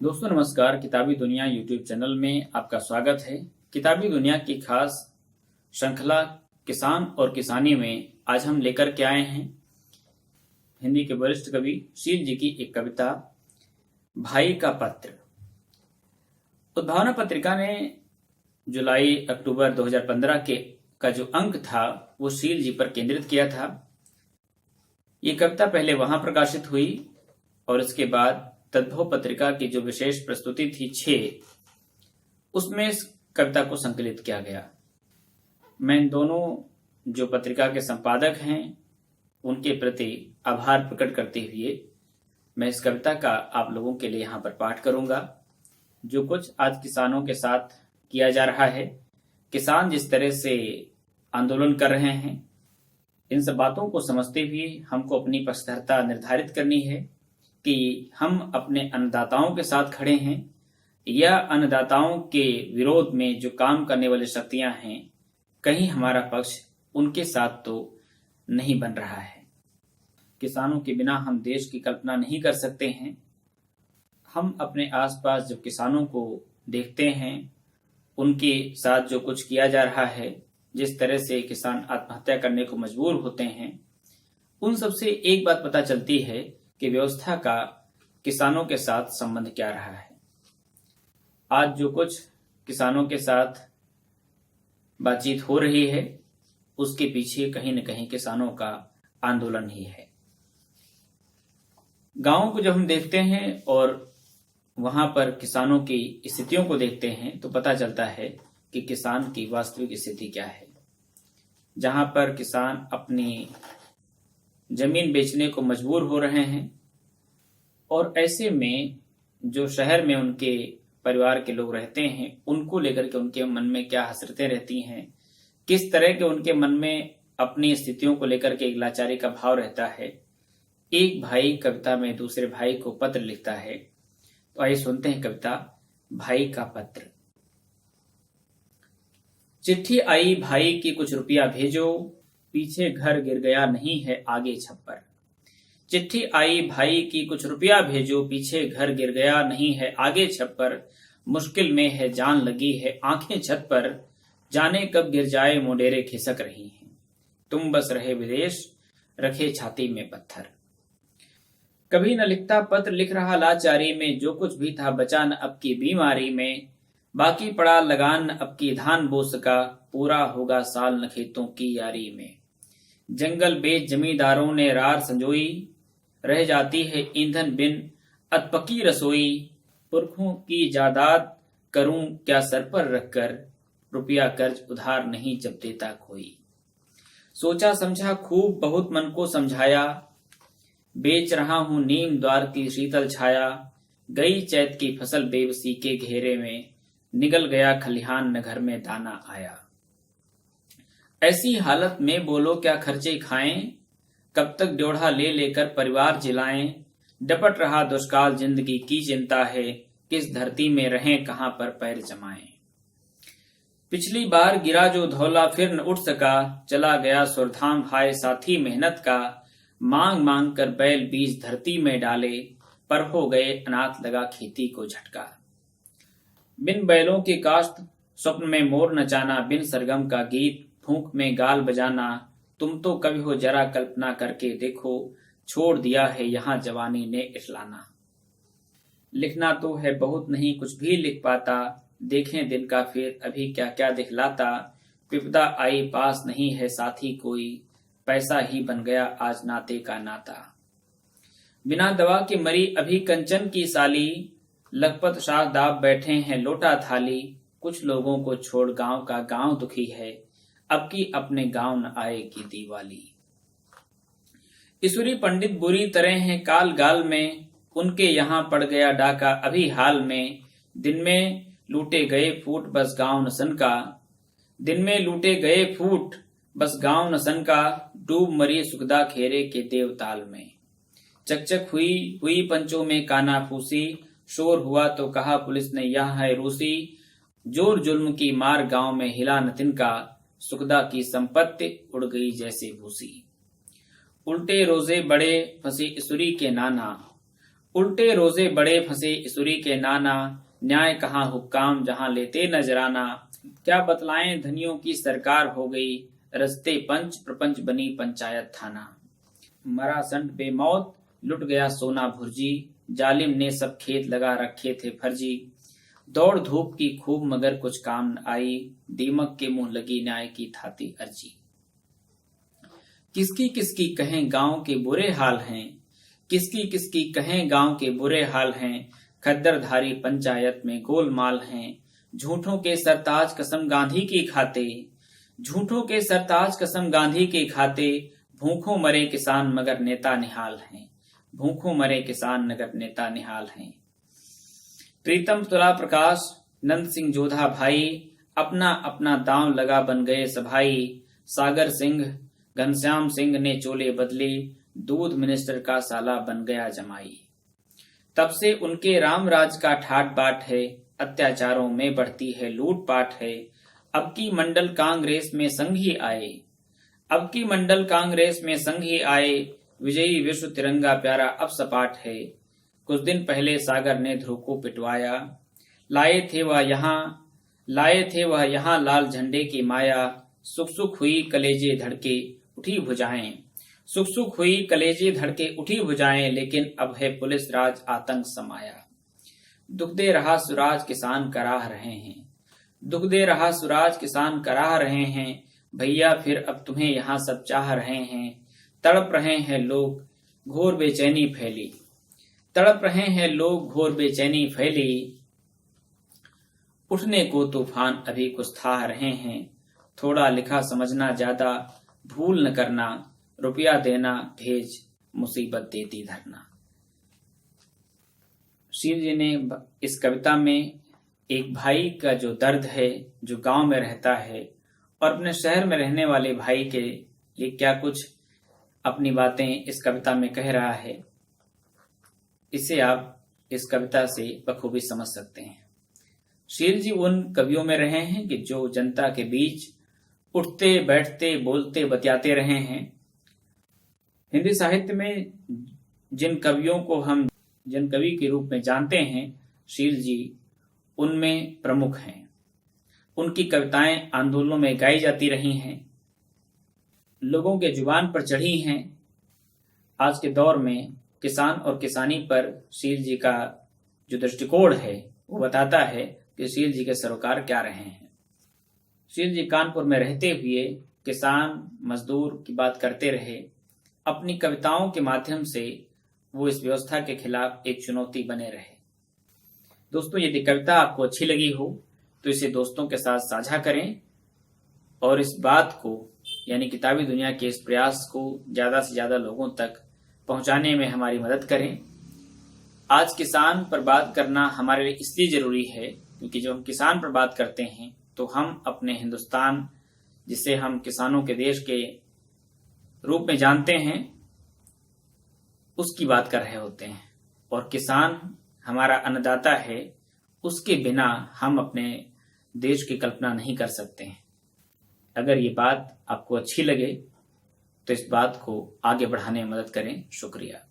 दोस्तों नमस्कार। किताबी दुनिया यूट्यूब चैनल में आपका स्वागत है। किताबी दुनिया की खास श्रृंखला किसान और किसानी में आज हम लेकर के आए हैं हिंदी के वरिष्ठ कवि शील जी की एक कविता भाई का पत्र। उद्भावना पत्रिका ने जुलाई अक्टूबर 2015 के का जो अंक था वो शील जी पर केंद्रित किया था। ये कविता पहले वहां प्रकाशित हुई और इसके बाद तद्भव पत्रिका की जो विशेष प्रस्तुति थी 6, उसमें इस कविता को संकलित किया गया। मैं इन दोनों जो पत्रिका के संपादक हैं उनके प्रति आभार प्रकट करते हुए मैं इस कविता का आप लोगों के लिए यहाँ पर पाठ करूंगा। जो कुछ आज किसानों के साथ किया जा रहा है, किसान जिस तरह से आंदोलन कर रहे हैं, इन सब बातों को समझते हुए हमको अपनी पक्षधरता निर्धारित करनी है कि हम अपने अन्नदाताओं के साथ खड़े हैं या अन्नदाताओं के विरोध में जो काम करने वाली शक्तियां हैं, कहीं हमारा पक्ष उनके साथ तो नहीं बन रहा है। किसानों के बिना हम देश की कल्पना नहीं कर सकते हैं। हम अपने आसपास जो किसानों को देखते हैं, उनके साथ जो कुछ किया जा रहा है, जिस तरह से किसान आत्महत्या करने को मजबूर होते हैं, उन सबसे एक बात पता चलती है कि व्यवस्था का किसानों के साथ संबंध क्या रहा है। आज जो कुछ किसानों के साथ बातचीत हो रही है, उसके पीछे कहीं न कहीं किसानों का आंदोलन ही है। गांवों को जब हम देखते हैं और वहां पर किसानों की स्थितियों को देखते हैं तो पता चलता है कि किसान की वास्तविक स्थिति क्या है। जहां पर किसान अपनी जमीन बेचने को मजबूर हो रहे हैं और ऐसे में जो शहर में उनके परिवार के लोग रहते हैं, उनको लेकर के उनके मन में क्या हसरतें रहती हैं, किस तरह के उनके मन में अपनी स्थितियों को लेकर के एक लाचारी का भाव रहता है। एक भाई कविता में दूसरे भाई को पत्र लिखता है। तो आइए सुनते हैं कविता भाई का पत्र। चिट्ठी आई भाई की कुछ रुपया भेजो, पीछे घर गिर गया नहीं है आगे छप्पर। चिट्ठी आई भाई की कुछ रुपया भेजो, पीछे घर गिर गया नहीं है आगे छप्पर। मुश्किल में है जान लगी है आंखें छत पर, जाने कब गिर जाए मुंडेरे खिसक रही हैं। तुम बस रहे विदेश रखे छाती में पत्थर। कभी न लिखता पत्र लिख रहा लाचारी में, जो कुछ भी था बचा न अब की बीमारी में। बाकी पड़ा लगान अब की धान बोस का, पूरा होगा साल न खेतों की यारी में। जंगल बेच जमींदारों ने रार संजोई, रह जाती है ईंधन बिन अतपकी रसोई। पुरखों की जायदाद करूं क्या सर पर रखकर, रुपया कर्ज उधार नहीं जब देता कोई। सोचा समझा खूब बहुत मन को समझाया, बेच रहा हूं नीम द्वार की शीतल छाया। गई चैत की फसल बेबसी के घेरे में, निगल गया खलिहान न घर में दाना आया। ऐसी हालत में बोलो क्या खर्चे खाएं, कब तक ड्योढ़ा ले लेकर परिवार जिलाएं। डपट रहा दुष्काल जिंदगी की चिंता है, किस धरती में रहें कहां पर पैर जमाएं। पिछली बार गिरा जो धौला फिर न उठ सका, चला गया सुरधाम हाय साथी मेहनत का। मांग मांग कर बैल बीज धरती में डाले, पर हो गए अनाथ लगा खेती को झटका। बिन बैलों की काश्त स्वप्न में मोर नचाना, बिन सरगम का गीत फूंक में गाल बजाना। तुम तो कभी हो जरा कल्पना करके देखो, छोड़ दिया है यहाँ जवानी ने इठलाना। लिखना तो है बहुत नहीं कुछ भी लिख पाता, देखें दिन का फिर अभी क्या क्या दिखलाता। विपदा आई पास नहीं है साथी कोई, पैसा ही बन गया आज नाते का नाता। बिना दवा के मरी अभी कंचन की साली, लखपत शाह दाब बैठे हैं लोटा थाली। कुछ लोगों को छोड़ गांव का गांव दुखी है, अब की अपने गांव न आएगी दिवाली। ईश्वरी पंडित बुरी तरह हैं काल गाल में, उनके यहाँ पड़ गया डाका अभी हाल में। दिन में लूटे गए फूट बस गांव न सन का, दिन में लूटे गए फूट बस गांव न सन का। डूब मरी सुखदा खेरे के देवताल में, चकचक हुई पंचों में काना फूसी। शोर हुआ तो कहा पुलिस ने यह है रूसी। जोर जुल्म की मार गांव में हिला न तिनका, सुखदा की संपत्ति उड़ गई जैसे भूसी। उल्टे रोजे बड़े फंसी ईश्वरी के नाना, उल्टे रोजे बड़े फंसे इसूरी के नाना, न्याय कहाँ हुक्काम जहां लेते नजराना। क्या बतलाएं धनियों की सरकार हो गई, रस्ते पंच प्रपंच बनी पंचायत थाना। मरा संत बेमौत लुट गया सोना भुर्जी, जालिम ने सब खेत लगा रखे थे फर्जी। दौड़ धूप की खूब मगर कुछ काम न आई, दीमक के मुंह लगी न्याय की थाती अर्जी। किसकी किसकी कहें गांव के बुरे हाल हैं, किसकी किसकी कहें गांव के बुरे हाल हैं। खद्दरधारी पंचायत में गोलमाल हैं, झूठों के सरताज कसम गांधी की खाते। झूठों के सरताज कसम गांधी के खाते, भूखों मरे किसान मगर नेता निहाल हैं। भूखों मरे किसान नगर नेता निहाल हैं। प्रीतम तुला प्रकाश नंद सिंह जोधा भाई, अपना अपना दांव लगा बन गए सभाई। सागर सिंह घनश्याम सिंह ने चोले बदले, दूध मिनिस्टर का साला बन गया जमाई। तब से उनके रामराज का ठाट बाट है, अत्याचारों में बढ़ती है लूटपाट है। अब की मंडल कांग्रेस में संघ ही आए, अब की मंडल कांग्रेस में संघ ही आए। विजयी विश्व तिरंगा प्यारा अब सपाट है, कुछ दिन पहले सागर ने ध्रुव को पिटवाया। लाए थे वह यहाँ लाल झंडे की माया। सुख सुख हुई कलेजे धड़के उठी भुजाएं, सुख सुख हुई कलेजे धड़के उठी भुजाएं। लेकिन अब है पुलिस राज आतंक समाया। दुख दे रहा सुराज किसान कराह रहे हैं, दुख दे रहा सुराज किसान कराह रहे हैं। भैया फिर अब तुम्हें यहाँ सब चाह रहे हैं। तड़प रहे हैं लोग घोर बेचैनी फैली, तड़प रहे हैं लोग घोर बेचैनी फैली। उठने को तूफान अभी कुछ था रहे हैं, थोड़ा लिखा समझना ज्यादा भूल न करना। रुपया देना भेज मुसीबत देती धरना। शील जी ने इस कविता में एक भाई का जो दर्द है, जो गांव में रहता है और अपने शहर में रहने वाले भाई के लिए क्या कुछ अपनी बातें इस कविता में कह रहा है, इसे आप इस कविता से बखूबी समझ सकते हैं। शील जी उन कवियों में रहे हैं कि जो जनता के बीच उठते बैठते बोलते बतियाते रहे हैं। हिंदी साहित्य में जिन कवियों को हम जन कवि के रूप में जानते हैं, शील जी उनमें प्रमुख हैं। उनकी कविताएं आंदोलनों में गाई जाती रही हैं, लोगों के जुबान पर चढ़ी हैं। आज के दौर में किसान और किसानी पर शील जी का जो दृष्टिकोण है वो बताता है कि शील जी के सरोकार क्या रहे हैं। शील जी कानपुर में रहते हुए किसान मजदूर की बात करते रहे। अपनी कविताओं के माध्यम से वो इस व्यवस्था के खिलाफ एक चुनौती बने रहे। दोस्तों, यदि कविता आपको अच्छी लगी हो तो इसे दोस्तों के साथ साझा करें और इस बात को यानी किताबी दुनिया के इस प्रयास को ज्यादा से ज्यादा लोगों तक पहुंचाने में हमारी मदद करें। आज किसान पर बात करना हमारे लिए इसलिए जरूरी है क्योंकि जब हम किसान पर बात करते हैं तो हम अपने हिंदुस्तान, जिसे हम किसानों के देश के रूप में जानते हैं, उसकी बात कर रहे होते हैं। और किसान हमारा अन्नदाता है, उसके बिना हम अपने देश की कल्पना नहीं कर सकते हैं। अगर ये बात आपको अच्छी लगे तो इस बात को आगे बढ़ाने में मदद करें। शुक्रिया।